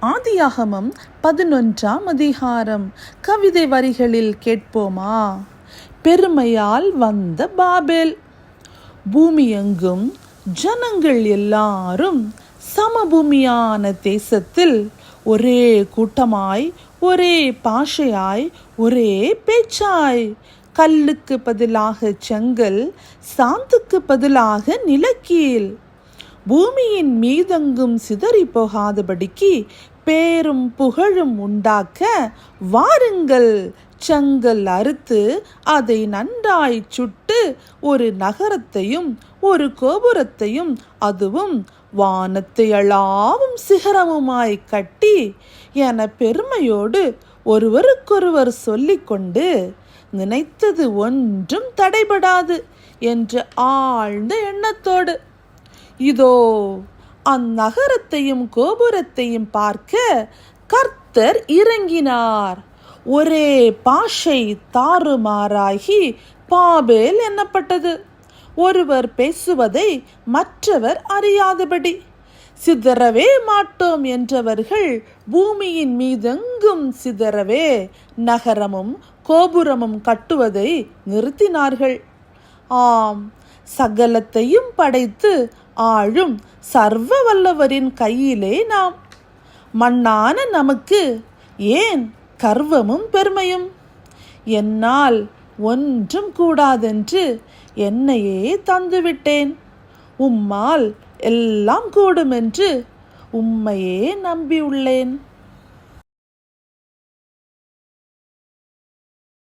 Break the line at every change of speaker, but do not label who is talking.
ஆதியாகமம் 11ஆம் அதிகாரம். கவிதை வரிகளில் கேட்போமா? பெருமையால் வந்த பாபேல். பூமியெங்கும் ஜனங்கள் எல்லாரும் சமபூமியான தேசத்தில் ஒரே கூட்டமாய், ஒரே பாஷையாய், ஒரே பேச்சாய், கல்லுக்கு பதிலாக செங்கல், சாந்துக்கு பதிலாக நிலக்கீல், பூமியின் மீதெங்கும் சிதறி போகாதபடிக்கு பேரும் புகழும் உண்டாக்க வாருங்கள், செங்கல் அறுத்து அதை நன்றாய் சுட்டு ஒரு நகரத்தையும் ஒரு கோபுரத்தையும் அதுவும் வானத்தை அளாவும் சிகரமுமாய் கட்டி என பெருமையோடு ஒருவருக்கொருவர் சொல்லிக்கொண்டு நினைத்தது ஒன்றும் தடைபடாது என்ற ஆழ்ந்த எண்ணத்தோடு இதோ அந்நகரத்தையும் கோபுரத்தையும் பார்க்க கர்த்தர் இறங்கினார். ஒரே பாஷை தாறுமாறாகி பாபேல் எண்ணப்பட்டது. ஒருவர் பேசுவதை மற்றவர் அறியாதபடி சிதறவே மாட்டோம் என்றவர்கள் பூமியின் மீதெங்கும் சிதறவே நகரமும் கோபுரமும் கட்டுவதை நிறுத்தினார்கள். ஆம், சகலத்தையும் படைத்து ஆளும் சர்வ வல்லவரின் கையிலே நாம். மண்ணான நமக்கு ஏன் கர்வமும் பெருமையும்? என்னால் ஒன்றும் கூடாதென்று என்னையே தந்துவிட்டேன். உம்மால் எல்லாம் கூடும் என்று உம்மையே நம்பியுள்ளேன்.